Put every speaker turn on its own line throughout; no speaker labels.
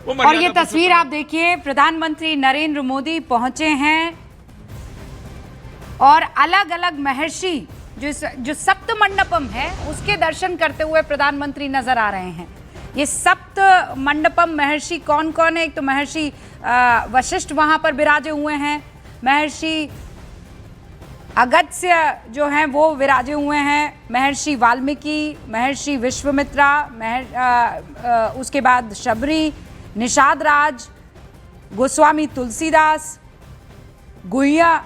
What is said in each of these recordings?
और ये तस्वीर आप देखिए, प्रधानमंत्री नरेंद्र मोदी पहुंचे हैं और अलग अलग महर्षि जो सप्त मंडपम है उसके दर्शन करते हुए प्रधानमंत्री नजर आ रहे हैं। ये सप्त मंडपम महर्षि कौन कौन है? एक तो महर्षि वशिष्ठ वहां पर विराजे हुए हैं, महर्षि अगस्त्य जो हैं वो विराजे हुए हैं, महर्षि वाल्मीकि, महर्षि विश्वामित्रा, उसके बाद शबरी, निषाद राज, गोस्वामी तुलसीदास, गुहिया,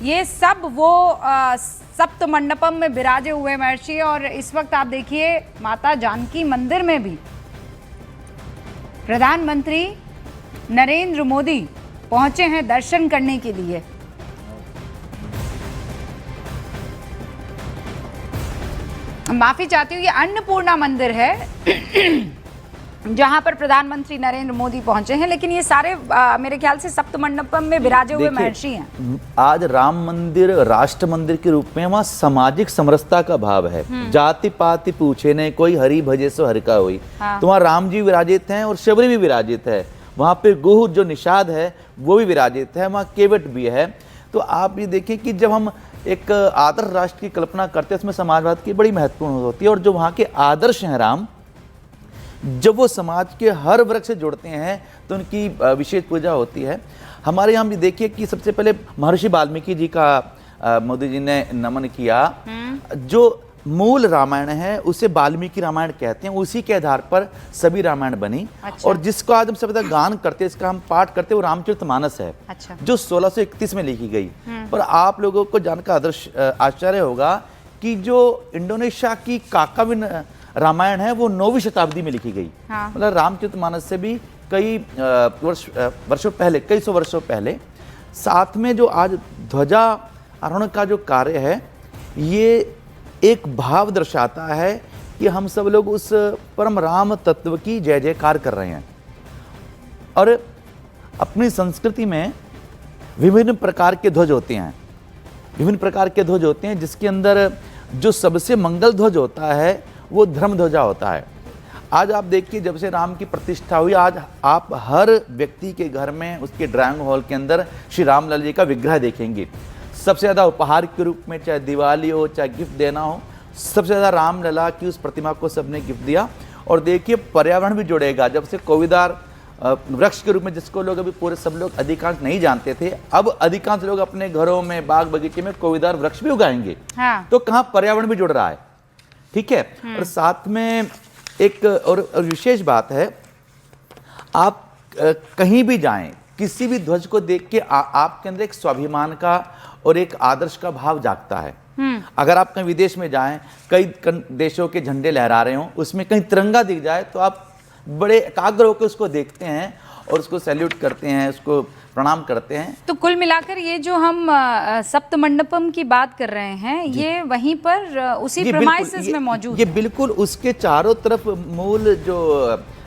ये सब वो सप्त मंडपम में विराजे हुए महर्षि। और इस वक्त आप देखिए माता जानकी मंदिर में भी प्रधानमंत्री नरेंद्र मोदी पहुंचे हैं दर्शन करने के लिए। माफी चाहती हूँ, ये अन्नपूर्णा मंदिर है जहां पर प्रधानमंत्री नरेंद्र मोदी पहुंचे हैं, लेकिन ये सारे मेरे ख्याल से सप्त मंडपम में विराजे हुए महर्षि हैं।
आज राम मंदिर राष्ट्र मंदिर के रूप में वहाँ सामाजिक समरसता का भाव है। जाति पाति पूछे ने कोई, हरि भजे सो हरि का होई। तो वहाँ राम जी विराजित हैं और शबरी भी विराजित है। वहाँ पे गुह जो निषाद है वो भी विराजित है, वहाँ केवट भी है। तो आप ये देखें कि जब हम एक आदर्श राष्ट्र की कल्पना करते हैं उसमें समाजवाद की बड़ी महत्वपूर्ण होती है। और जो वहाँ के आदर्श हैं राम, जब वो समाज के हर वर्ग से जुड़ते हैं तो उनकी विशेष पूजा होती है। हमारे यहाँ भी देखिए कि सबसे पहले महर्षि वाल्मीकि जी का मोदी जी ने नमन किया। जो मूल रामायण है उसे वाल्मीकि रामायण कहते हैं, उसी के आधार पर सभी रामायण बनी।
अच्छा।
और जिसको आज हम सब गान करते हैं, इसका हम पाठ करते हैं, वो रामचरितमानस है।
अच्छा। जो
1631 में लिखी गई। पर आप लोगों को जानकर आश्चर्य होगा कि जो इंडोनेशिया की काकाविन रामायण है वो 9वीं शताब्दी में लिखी गई। मतलब रामचरितमानस से भी कई वर्षों पहले, कई सौ वर्षों पहले। साथ में जो आज ध्वजा आरोहण का जो कार्य है, ये एक भाव दर्शाता है कि हम सब लोग उस परम राम तत्व की जय जयकार कर रहे हैं। और अपनी संस्कृति में विभिन्न प्रकार के ध्वज होते हैं, विभिन्न प्रकार के ध्वज होते हैं, जिसके अंदर जो सबसे मंगल ध्वज होता है वो धर्म ध्वजा होता है। आज आप देखिए, जब से राम की प्रतिष्ठा हुई, आज आप हर व्यक्ति के घर में उसके ड्राइंग हॉल के अंदर श्री रामलाल जी का विग्रह देखेंगे। सबसे ज़्यादा उपहार के रूप में, चाहे दिवाली हो चाहे गिफ्ट देना हो, सबसे ज़्यादा रामलला की उस प्रतिमा को सबने गिफ्ट दिया। और देखिए पर्यावरण भी जुड़ेगा। जब से कोविदार वृक्ष के रूप में, जिसको लोग अभी पूरे सब लोग अधिकांश नहीं जानते थे, अब अधिकांश लोग अपने घरों में, बाग बगीचे में कोविदार वृक्ष भी उगाएंगे। तो कहाँ पर्यावरण भी जुड़ रहा है, ठीक है। और साथ में एक और विशेष बात है, आप कहीं भी जाएं, किसी भी ध्वज को देख के आपके अंदर एक स्वाभिमान का और एक आदर्श का भाव जागता है। अगर आप कहीं विदेश में जाएं, कई देशों के झंडे लहरा रहे हों, उसमें कहीं तिरंगा दिख जाए तो आप बड़े एकाग्र होकर उसको देखते हैं और उसको सैल्यूट करते हैं, उसको प्रणाम करते हैं।
तो कुल मिलाकर ये जो हम सप्त मंडपम की बात कर रहे हैं, ये वहीं पर उसी प्रेमाइसेस में मौजूद
ये बिल्कुल उसके चारों तरफ मूल जो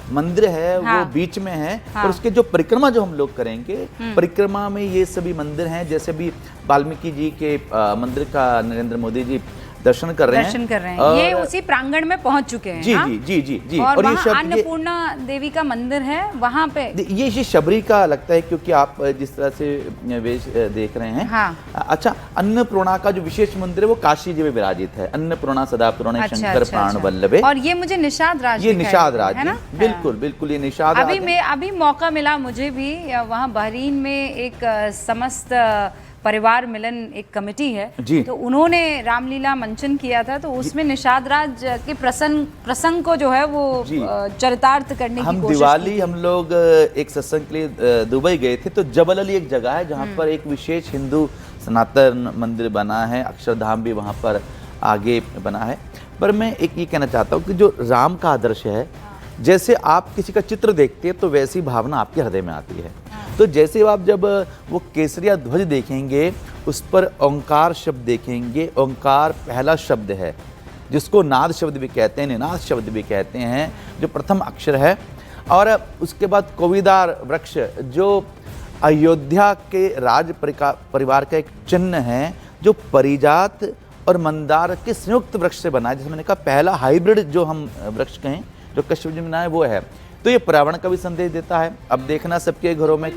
मंदिर है वो बीच में है। और उसके जो परिक्रमा जो हम लोग करेंगे, परिक्रमा में ये सभी मंदिर हैं। जैसे भी वाल्मीकि जी के मंदिर का नरेंद्र मोदी जी दर्शन कर रहे हैं।
ये उसी प्रांगण में पहुंच चुके हैं।
जी जी जी जी जी।
और वहाँ अन्नपूर्णा देवी का मंदिर है, वहाँ पे
ये शबरी का लगता है, क्योंकि आप जिस तरह से वेश देख रहे हैं। अच्छा, अन्नपूर्णा का जो विशेष मंदिर है वो काशी जी में विराजित है। अन्नपूर्णा सदा पूर्णे शंकर प्राण वल्लभे।
और ये मुझे निषाद राज,
ये निषाद राज है ना? बिल्कुल बिल्कुल, ये निषाद राज।
अभी मौका मिला मुझे भी, वहाँ बहरीन में एक समस्त परिवार मिलन एक कमेटी है, तो उन्होंने रामलीला मंचन किया था। तो उसमें निषाद राज के प्रसंग को जो है वो चरितार्थ करने की कोशिश
दिवाली हम लोग एक सत्संग के लिए दुबई गए थे। तो जबल अली एक जगह है जहाँ पर एक विशेष हिंदू सनातन मंदिर बना है, अक्षरधाम भी वहाँ पर आगे बना है। पर मैं एक ये कहना चाहता हूँ कि जो राम का आदर्श है, जैसे आप किसी का चित्र देखते हैं तो वैसी भावना आपके हृदय में आती है। तो जैसे आप जब वो केसरिया ध्वज देखेंगे, उस पर ओंकार शब्द देखेंगे। ओंकार पहला शब्द है, जिसको नाद शब्द भी कहते हैं, निनाद शब्द भी कहते हैं, जो प्रथम अक्षर है। और उसके बाद कोविदार वृक्ष, जो अयोध्या के राज परिवार का एक चिन्ह है, जो परिजात और मंदार के संयुक्त वृक्ष से बना है। जैसे मैंने कहा, पहला हाइब्रिड जो हम वृक्ष कहें जो कश्मीर में बना है वो है। तो ये पर्यावरण का भी संदेश देता है। अब देखना सबके घरों में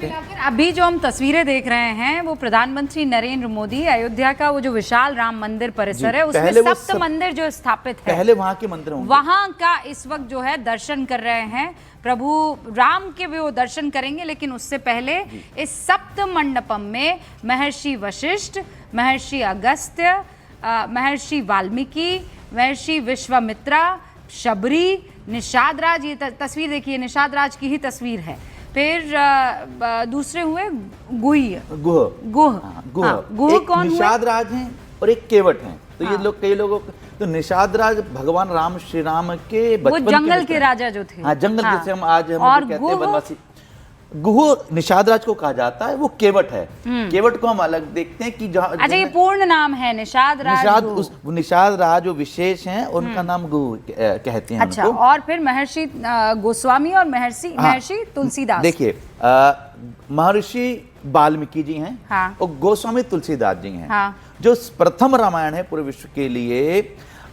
अभी जो हम तस्वीरें देख रहे हैं वो प्रधानमंत्री नरेंद्र मोदी अयोध्या का वो जो विशाल राम मंदिर परिसर है उसमें सप्त मंदिर जो स्थापित है,
पहले वहां के मंदिर होंगे,
वहां का इस वक्त जो है दर्शन कर रहे हैं। प्रभु राम के भी वो दर्शन करेंगे, लेकिन उससे पहले इस सप्त मंडपम में महर्षि वशिष्ठ, महर्षि अगस्त्य, महर्षि वाल्मीकि, महर्षि विश्वामित्रा, शबरी, निषाद राज, ये तस्वीर देखिए निषाद राज की ही तस्वीर है। फिर दूसरे हुए गुह कौन?
निषाद राज हैं और एक केवट हैं। तो ये लोग कई लोगों तो निषाद राज भगवान राम श्री राम के बचपन
वो जंगल के राजा जो थे।
हाँ, जंगल के हम आज हम कहते हैं वनवासी। गुह निषाद राज को कहा जाता है, वो केवट है। केवट को हम अलग देखते हैं कि जहाँ
अच्छा ये पूर्ण नाम है निषाद राज।
निषाद राज जो विशेष हैं उनका नाम गुह कहते हैं।
अच्छा, और फिर महर्षि गोस्वामी और महर्षि तुलसीदास।
देखिए महर्षि वाल्मीकि जी हैं,
हाँ,
और गोस्वामी तुलसीदास जी हैं,
हाँ,
जो प्रथम रामायण है पूरे विश्व के लिए,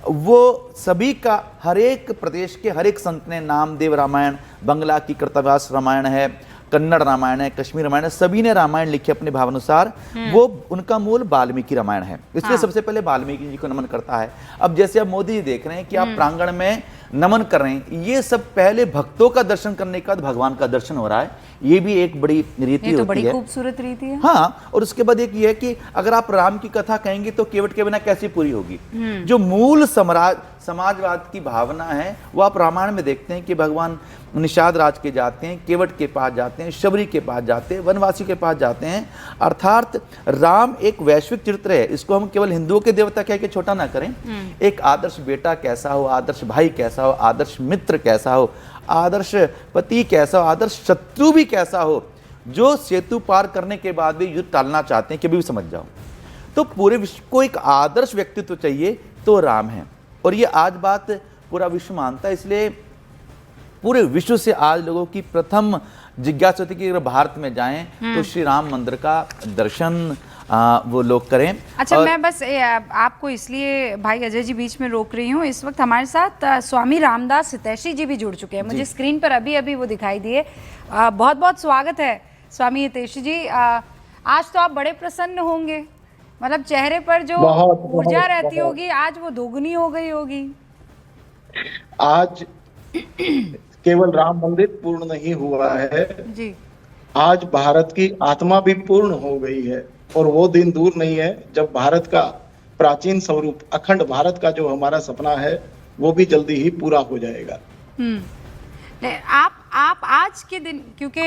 वो सभी का हर एक प्रदेश के हर एक संत ने, नामदेव रामायण, बंगला की कर्तव्यास रामायण है, कन्नड़ रामायण है, कश्मीर रामायण है, सभी ने रामायण लिखे अपने भावानुसार। वो उनका मूल वाल्मीकि रामायण है, इसलिए हाँ, सबसे पहले वाल्मीकि जी को नमन करता है। अब जैसे अब मोदी जी देख रहे हैं कि आप प्रांगण में नमन कर रहे हैं, ये सब पहले भक्तों का दर्शन करने के बाद भगवान का दर्शन हो रहा है। ये भी एक बड़ी रीति होती है,
बड़ी खूबसूरत रीति है।
हाँ, और उसके बाद एक ये है कि अगर आप राम की कथा कहेंगे तो केवट के बिना कैसी पूरी होगी। जो मूल समाजवाद की भावना है वो आप रामायण में देखते हैं कि भगवान निषाद राज के जाते हैं, केवट के पास जाते हैं, शबरी के पास जाते हैं, वनवासी के पास जाते हैं। अर्थात राम एक वैश्विक चरित्र है, इसको हम केवल हिंदुओं के देवता कह के छोटा ना करें। एक आदर्श बेटा कैसा हो, आदर्श भाई कैसा हो, आदर्श मित्र कैसा हो, आदर्श पति कैसा हो, आदर्श शत्रु भी कैसा हो, जो सेतु पार करने के बाद भी युद्ध टालना चाहते हैं कि भी समझ जाओ। तो पूरे विश्व को एक आदर्श व्यक्तित्व चाहिए तो राम है, और ये आज बात पूरा विश्व मानता है। इसलिए पूरे विश्व से आज लोगों की प्रथम जिज्ञासा होती है कि अगर भारत में जाएं तो श्री राम मंदिर का दर्शन वो लोग करें।
अच्छा, मैं बस आपको इसलिए भाई अजय जी बीच में रोक रही हूँ, इस वक्त हमारे साथ स्वामी रामदास हितैषी जी भी जुड़ चुके हैं, मुझे स्क्रीन पर अभी अभी वो दिखाई दिए। बहुत बहुत स्वागत है स्वामी हितैषी जी। आज तो आप बड़े प्रसन्न होंगे, मतलब चेहरे पर जो ऊर्जा रहती होगी आज वो दोगुनी हो गई होगी।
आज केवल राम मंदिर पूर्ण नहीं हुआ है
जी,
आज भारत की आत्मा भी पूर्ण हो गई है, और वो दिन दूर नहीं है जब भारत का प्राचीन स्वरूप, अखंड भारत का जो हमारा सपना है वो भी जल्दी ही पूरा हो जाएगा।
आप आज के दिन, क्योंकि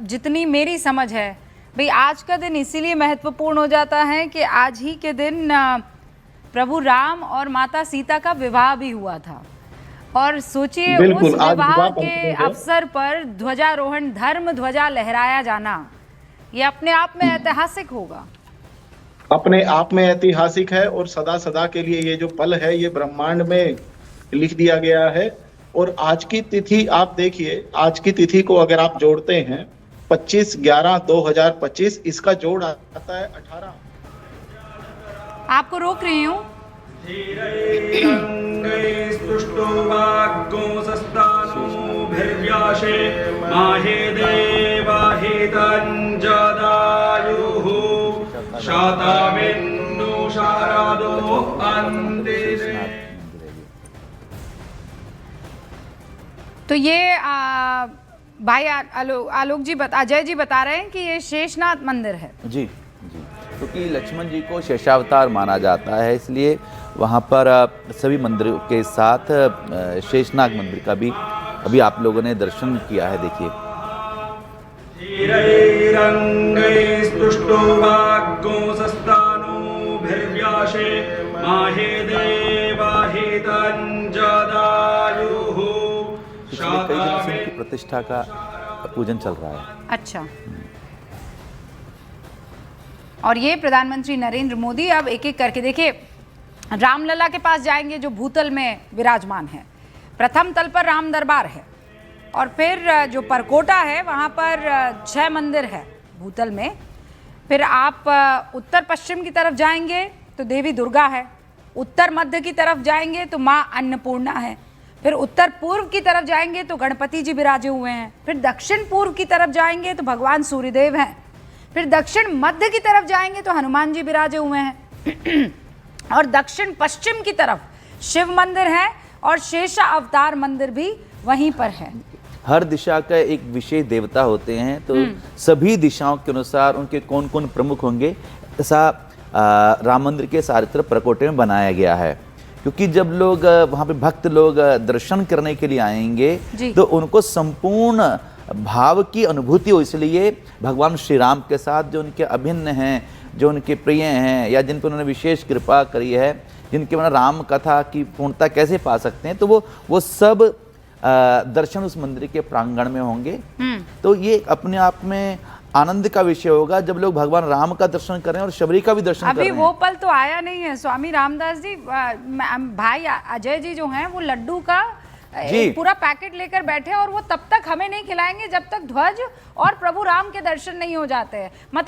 जितनी मेरी समझ है भाई आज का दिन इसीलिए महत्वपूर्ण हो जाता है कि आज ही के दिन प्रभु राम और माता सीता का विवाह भी हुआ था, और सोचिए उस विवाह के अवसर पर ध्वजारोहण, धर्म ध्वजा लहराया जाना, ये अपने आप में ऐतिहासिक होगा।
अपने आप में ऐतिहासिक है, और सदा सदा के लिए ये जो पल है ये ब्रह्मांड में लिख दिया गया है। और आज की तिथि आप देखिए, आज की तिथि को अगर आप जोड़ते हैं 25/11/2025, इसका जोड़ आता है 18।
आपको रोक रही हूँ। तो ये भाई आलोक जी अजय जी बता रहे हैं कि ये शेषनाग मंदिर है।
जी जी, क्योंकि लक्ष्मण जी को शेषावतार माना जाता है, इसलिए वहाँ पर सभी मंदिरों के साथ शेषनाग मंदिर का भी अभी आप लोगों ने दर्शन किया है। देखिए कई दिनों से उनकी प्रतिष्ठा का पूजन चल रहा है।
अच्छा, और ये प्रधानमंत्री नरेंद्र मोदी अब एक एक करके देखिए रामलला के पास जाएंगे जो भूतल में विराजमान है। प्रथम तल पर राम दरबार है, और फिर जो परकोटा है वहाँ पर 6 मंदिर है भूतल में। फिर आप उत्तर पश्चिम की तरफ जाएंगे तो देवी दुर्गा है, उत्तर मध्य की तरफ जाएंगे तो माँ अन्नपूर्णा है, फिर उत्तर पूर्व की तरफ जाएंगे तो गणपति जी विराजे हुए हैं, फिर दक्षिण पूर्व की तरफ जाएंगे तो भगवान सूर्यदेव हैं, फिर दक्षिण मध्य की तरफ जाएंगे तो हनुमान जी विराजे हुए हैं और दक्षिण पश्चिम की तरफ शिव मंदिर है और शेषा अवतार मंदिर भी वहीं पर है।
हर दिशा का एक विशेष देवता होते हैं, तो सभी दिशाओं के अनुसार उनके कौन कौन प्रमुख होंगे, ऐसा राम मंदिर के चारित्र प्रकोटे में बनाया गया है। क्योंकि जब लोग वहाँ पे भक्त लोग दर्शन करने के लिए आएंगे तो उनको संपूर्ण भाव की अनुभूति हो, इसलिए भगवान श्री राम के साथ जो उनके अभिन्न हैं, जो उनके प्रिय हैं या जिन पर उन्होंने विशेष कृपा करी है, जिनके मतलब राम कथा की पूर्णता कैसे पा सकते हैं, तो वो सब दर्शन उस मंदिर के प्रांगण में होंगे। तो ये अपने आप में आनंद का विषय होगा जब लोग भगवान राम का दर्शन करें और शबरी का भी दर्शन करें।
अभी वो पल तो आया नहीं है स्वामी रामदास जी। भाई अजय जी जो हैं वो लड्डू का एक पूरा पैकेट लेकर बैठे और वो तब तक हमें नहीं खिलाएंगे जब तक ध्वज और प्रभु राम के दर्शन नहीं हो जाते हैं। मतलब